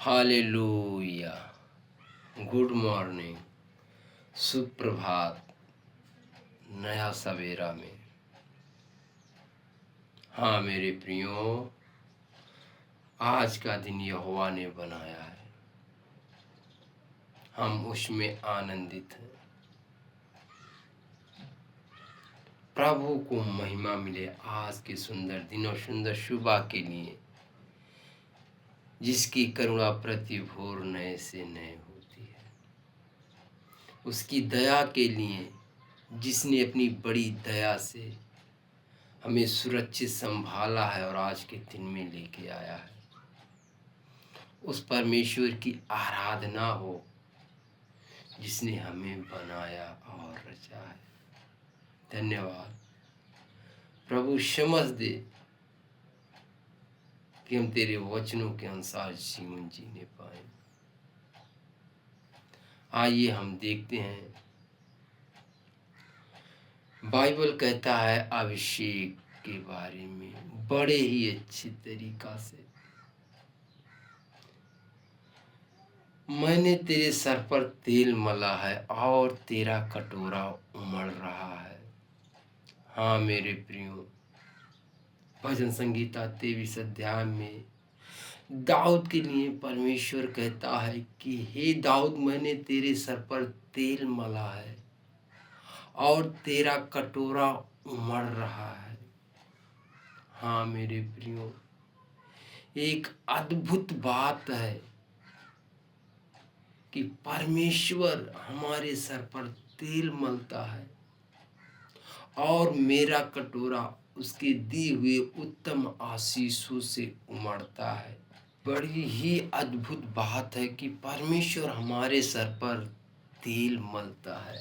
Hallelujah. Good morning, सुप्रभात, नया सवेरा में। हाँ मेरे प्रियो, आज का दिन यहोवा ने बनाया है, हम उसमें आनंदित हैं। प्रभु को महिमा मिले आज के सुंदर दिन और सुंदर सुबह के लिए, जिसकी करुणा प्रति भोर नए से नए होती है। उसकी दया के लिए, जिसने अपनी बड़ी दया से हमें सुरक्षित संभाला है और आज के दिन में लेके आया है। उस परमेश्वर की आराधना हो जिसने हमें बनाया और रचा है। धन्यवाद प्रभु, समझ दे कि हम तेरे वचनों के अनुसार जीवन जीने पाए। आइए हम देखते हैं, बाइबल कहता है अभिषेक के बारे में बड़े ही अच्छी तरीका से। मैंने तेरे सर पर तेल मला है और तेरा कटोरा उमड़ रहा है। हाँ मेरे प्रियो, भजन संगीता 23 अध्याय में दाऊद के लिए परमेश्वर कहता है कि हे दाऊद, मैंने तेरे सर पर तेल मला है और तेरा कटोरा उमड़ रहा है। हाँ मेरे प्रियो, एक अद्भुत बात है कि परमेश्वर हमारे सर पर तेल मलता है और मेरा कटोरा उसके दी हुए उत्तम आशीषों से उमड़ता है। बड़ी ही अद्भुत बात है कि परमेश्वर हमारे सर पर तेल मलता है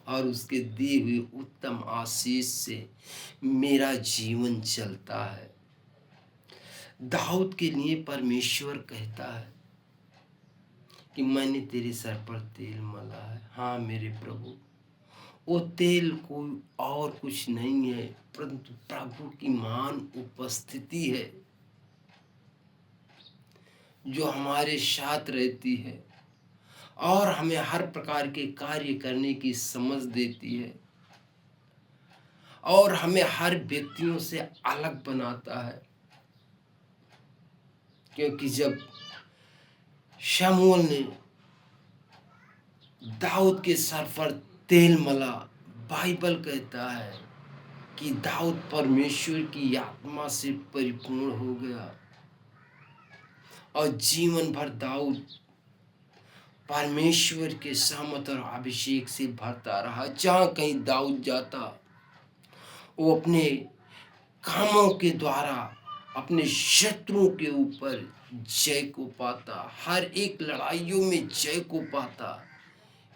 और उसके दी हुई उत्तम आशीष से मेरा जीवन चलता है। दाऊद के लिए परमेश्वर कहता है कि मैंने तेरे सर पर तेल मला है। हाँ मेरे प्रभु, वो तेल कोई और कुछ नहीं है परंतु प्रभु की महान उपस्थिति है, जो हमारे साथ रहती है और हमें हर प्रकार के कार्य करने की समझ देती है और हमें हर व्यक्तियों से अलग बनाता है। क्योंकि जब शमूएल ने दाऊद के सर पर तेल मला, बाइबल कहता है कि दाऊद परमेश्वर की आत्मा से परिपूर्ण हो गया और जीवन भर दाऊद परमेश्वर के सामर्थ और अभिषेक से भरता रहा। जहाँ कहीं दाऊद जाता, वो अपने कामों के द्वारा अपने शत्रुओं के ऊपर जय को पाता, हर एक लड़ाइयों में जय को पाता,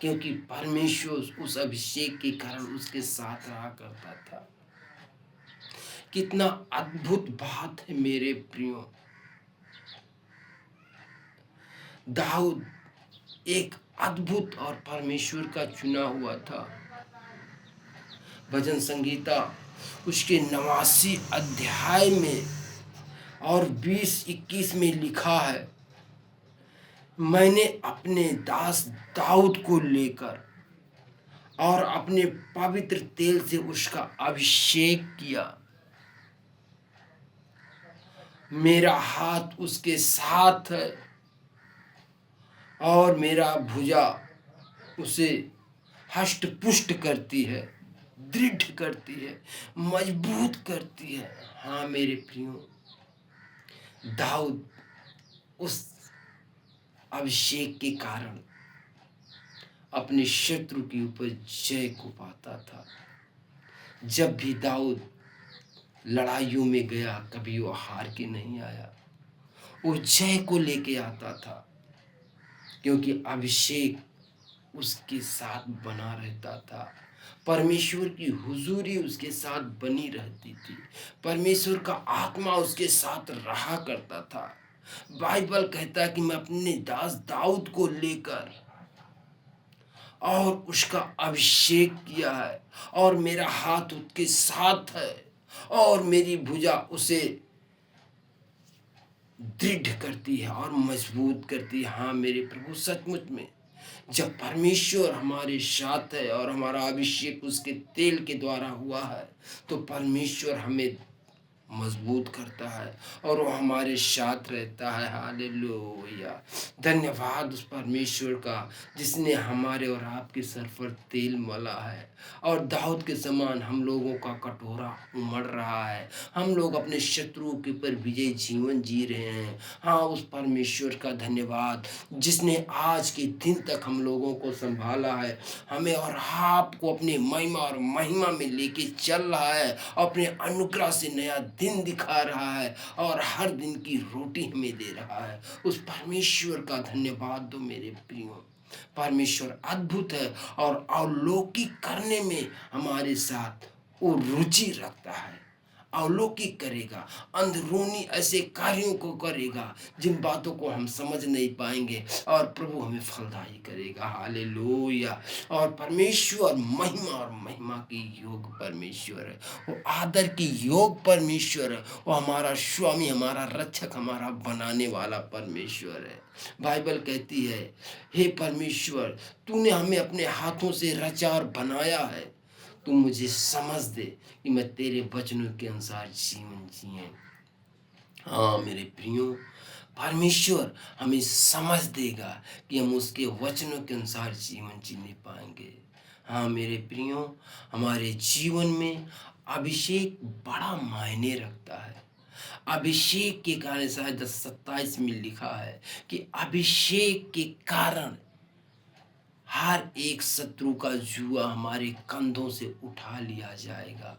क्योंकि परमेश्वर उस अभिषेक के कारण उसके साथ रहा करता था। कितना अद्भुत बात है मेरे प्रियो। दाऊद एक अद्भुत और परमेश्वर का चुना हुआ था। भजन संगीता उसके 89 अध्याय में और 20-21 में लिखा है, मैंने अपने दास दाऊद को लेकर और अपने पवित्र तेल से उसका अभिषेक किया। मेरा हाथ उसके साथ है और मेरा भुजा उसे हष्ट पुष्ट करती है, दृढ़ करती है, मजबूत करती है। हाँ मेरे प्रियो, दाऊद उस अभिषेक के कारण अपने शत्रु के ऊपर जय को पाता था। जब भी दाऊद लड़ाइयों में गया, कभी वो हार के नहीं आया, वो जय को लेके आता था, क्योंकि अभिषेक उसके साथ बना रहता था। परमेश्वर की हुजूरी उसके साथ बनी रहती थी, परमेश्वर का आत्मा उसके साथ रहा करता था। बाइबल कहता है कि मैं अपने दास दाऊद को लेकर और उसका अभिषेक किया है और मेरा हाथ उसके साथ है और मेरी भुजा उसे दृढ़ करती है और मजबूत करती है। हाँ मेरे प्रभु, सचमुच में जब परमेश्वर हमारे साथ है और हमारा अभिषेक उसके तेल के द्वारा हुआ है, तो परमेश्वर हमें मजबूत करता है और वो हमारे साथ रहता है। हालेलुया! धन्यवाद उस परमेश्वर का जिसने हमारे और आपके सर पर तेल मला है और दाऊद के समान हम लोगों का कटोरा उमड़ रहा है। हम लोग अपने शत्रुओं के ऊपर विजयी जीवन जी रहे हैं। हाँ, उस परमेश्वर का धन्यवाद जिसने आज के दिन तक हम लोगों को संभाला है, हमें और आपको अपने महिमा और महिमा में लेके चल रहा है, अपने अनुग्रह से नया दिन दिखा रहा है और हर दिन की रोटी हमें दे रहा है। उस परमेश्वर का धन्यवाद दो मेरे प्रियो। परमेश्वर अद्भुत है और अलौकिक करने में हमारे साथ वो रुचि रखता है। अलौकिक करेगा, अंदरूनी ऐसे कार्यों को करेगा जिन बातों को हम समझ नहीं पाएंगे और प्रभु हमें फलदायी करेगा। हालेलुया! और परमेश्वर महिमा और महिमा की योग परमेश्वर है, वो आदर की योग परमेश्वर है, वो हमारा स्वामी, हमारा रक्षक, हमारा बनाने वाला परमेश्वर है। बाइबल कहती है, हे परमेश्वर, तूने हमें अपने हाथों से रचा और बनाया है, तू मुझे समझ दे कि मैं तेरे वचनों के अनुसार जीवन जिए। हाँ मेरे प्रियो, परमेश्वर हमें समझ देगा कि हम उसके वचनों के अनुसार जीवन जीने पाएंगे। हाँ मेरे प्रियो, हमारे जीवन में अभिषेक बड़ा मायने रखता है। अभिषेक के कारण, शायद 27 में लिखा है कि अभिषेक के कारण हर एक शत्रु का जुआ हमारे कंधों से उठा लिया जाएगा।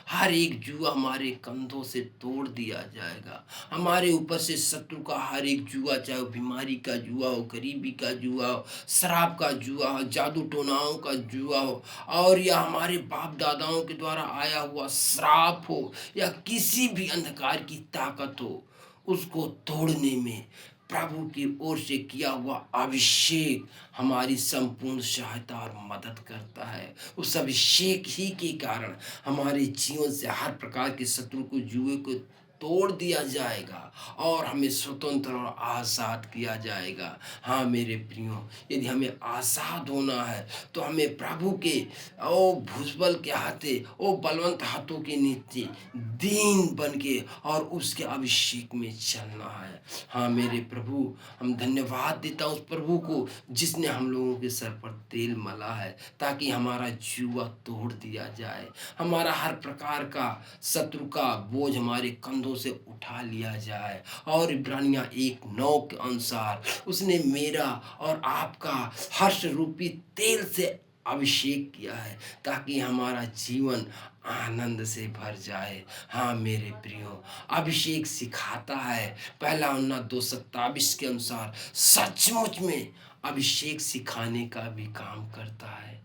हर एक जुआ हमारे कंधों से तोड़ दिया जाएगा। हमारे ऊपर से शत्रु का हर एक जुआ, चाहे वो बीमारी का जुआ हो, गरीबी का जुआ हो, शराब का जुआ हो, जादू टोनाओं का जुआ हो, और या हमारे बाप दादाओं के द्वारा आया हुआ श्राप हो, या किसी भी अंधकार की ताकत हो, उसको तोड़ने में प्रभु की ओर से किया हुआ अभिषेक हमारी संपूर्ण सहायता और मदद करता है। उस अभिषेक ही के कारण हमारे जीवन से हर प्रकार के शत्रु को, जुए को तोड़ दिया जाएगा और हमें स्वतंत्र और आज़ाद किया जाएगा। हाँ मेरे प्रियो, यदि हमें आज़ाद होना है तो हमें प्रभु के ओ भुजबल के हाथे, ओ बलवंत हाथों के नीचे दीन बन के और उसके अभिषेक में चलना है। हाँ मेरे प्रभु, हम धन्यवाद देता उस प्रभु को जिसने हम लोगों के सर पर तेल मला है, ताकि हमारा जुआ तोड़ दिया जाए, हमारा हर प्रकार का शत्रु का बोझ हमारे कंधों से उठा लिया जाए। और इब्रानियां 1:9 के अनुसार उसने मेरा और आपका हर्ष रूपी तेल से अभिषेक किया है, ताकि हमारा जीवन आनंद से भर जाए। हाँ मेरे प्रियो, अभिषेक सिखाता है। पहला उन्ना 2:27 के अनुसार सचमुच में अभिषेक सिखाने का भी काम करता है।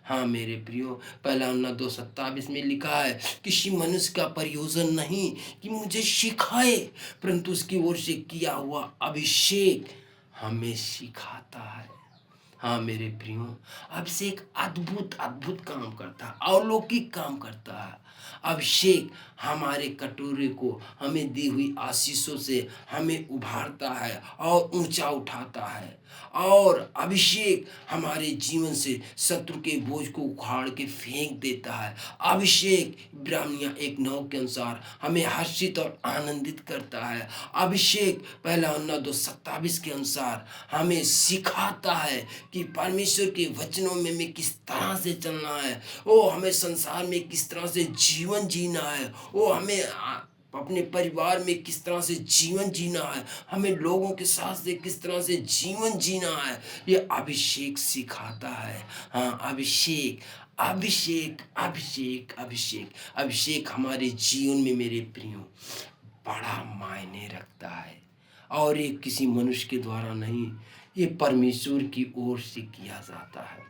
हाँ मेरे प्रियो, पहला उन्ना 2:27 में लिखा है, किसी मनुष्य का प्रयोजन नहीं कि मुझे सिखाए, परंतु उसकी ओर से किया हुआ अभिषेक हमें सिखाता है। हाँ मेरे प्रियो, अभिषेक अद्भुत अद्भुत काम करता है, अलौकिक काम करता है। अभिषेक हमारे कटोरे को हमें दी हुई आशीषों से हमें उभारता है और ऊंचा उठाता है। और अभिषेक हमारे जीवन से शत्रु के बोझ को उखाड़ के फेंक देता है। अभिषेक इब्रानियां 1:9 के अनुसार हमें हर्षित और आनंदित करता है। अभिषेक पहला उन्ना 2:27 के अनुसार हमें सिखाता है कि परमेश्वर के वचनों में हमें किस तरह से चलना है, वो हमें संसार में किस तरह से जीवन जीना है, वो हमें अपने परिवार में किस तरह से जीवन जीना है, हमें लोगों के साथ से किस तरह से जीवन जीना है, ये अभिषेक सिखाता है। हाँ अभिषेक अभिषेक अभिषेक अभिषेक अभिषेक हमारे जीवन में मेरे प्रियो बड़ा मायने रखता है। और ये किसी मनुष्य के द्वारा नहीं, ये परमेश्वर की ओर से किया जाता है।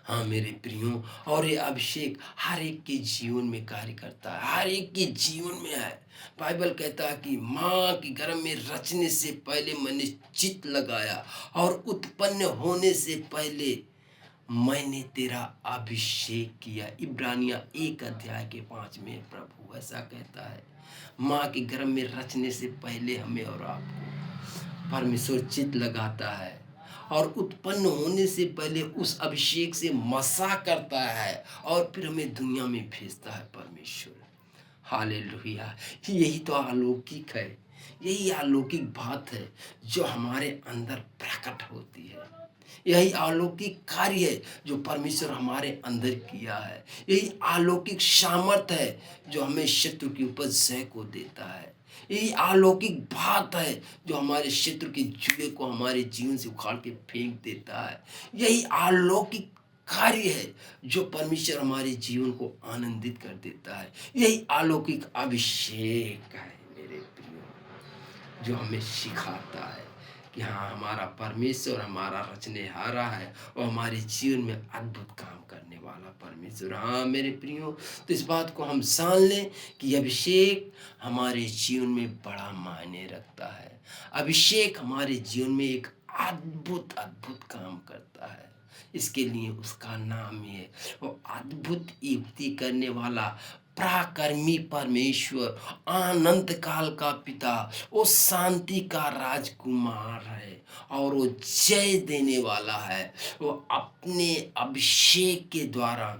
हाँ मेरे प्रियो, और ये अभिषेक हर एक के जीवन में कार्य करता है, हर एक के जीवन में है। बाइबल कहता है कि माँ के गर्भ में रचने से पहले मैंने चित्त लगाया और उत्पन्न होने से पहले मैंने तेरा अभिषेक किया। इब्रानियां 1:5 में प्रभु ऐसा कहता है। माँ के गर्भ में रचने से पहले हमें और आपको परमेश्वर चित्त लगाता है और उत्पन्न होने से पहले उस अभिषेक से मसा करता है और फिर हमें दुनिया में भेजता है परमेश्वर। हालेलुया। यही तो अलौकिक है, यही अलौकिक बात है जो हमारे अंदर प्रकट होती है। यही अलौकिक कार्य है जो परमेश्वर हमारे अंदर किया है। यही अलौकिक सामर्थ है जो हमें शत्रु के ऊपर जय को देता है। यही अलौकिक बात है जो हमारे शत्रु के जुए को हमारे जीवन से उखाड़ के फेंक देता है। यही अलौकिक कार्य है जो परमेश्वर हमारे जीवन को आनंदित कर देता है। यही अलौकिक अभिषेक है मेरे प्रियो, जो हमें सिखाता है कि हाँ, हमारा परमेश्वर हमारा रचनेहारा है और हमारे जीवन में अद्भुत काम करने वाला परमेश्वर। हाँ मेरे प्रियो, तो इस बात को हम जान लें कि अभिषेक हमारे जीवन में बड़ा मायने रखता है। अभिषेक हमारे जीवन में एक अद्भुत अद्भुत काम करता है। इसके लिए उसका नाम ही है, वो अद्भुत युक्ति करने वाला पराक्रमी परमेश्वर, अनंत काल का पिता, वो शांति का राजकुमार है और वो जय देने वाला है। वो अपने अभिषेक के द्वारा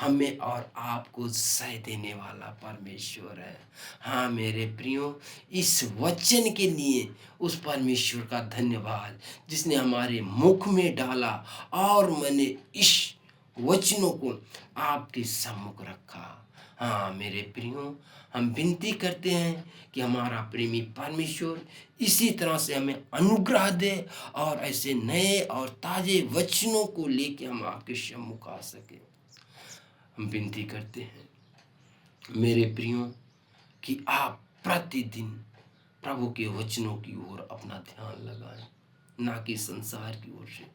हमें और आपको जय देने वाला परमेश्वर है। हाँ मेरे प्रियो, इस वचन के लिए उस परमेश्वर का धन्यवाद जिसने हमारे मुख में डाला और मैंने इस वचनों को आपके सम्मुख रखा। हाँ मेरे प्रियो, हम विनती करते हैं कि हमारा प्रेमी परमेश्वर इसी तरह से हमें अनुग्रह दे और ऐसे नए और ताजे वचनों को लेके हम आपके सम्मुख आ सके। हम विनती करते हैं मेरे प्रियो कि आप प्रतिदिन प्रभु के वचनों की ओर अपना ध्यान लगाएं, ना कि संसार की ओर से।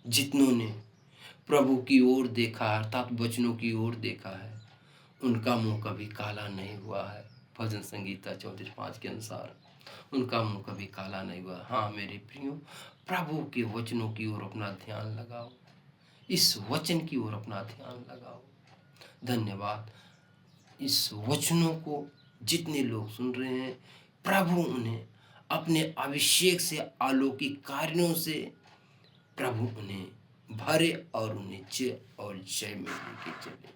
जितनों ने प्रभु की ओर देखा अर्थात वचनों की ओर देखा है, उनका मुंह कभी काला नहीं हुआ है। भजन संगीता 34:5 के अनुसार उनका मुंह कभी काला नहीं हुआ। हाँ मेरे प्रियो, प्रभु के वचनों की ओर अपना ध्यान लगाओ, इस वचन की ओर अपना ध्यान लगाओ। धन्यवाद। इस वचनों को जितने लोग सुन रहे हैं, प्रभु उन्हें अपने अभिषेक से, अलौकिक कार्यों से प्रभु उन्हें भरे और उन्हें जय और जय में लेके चले।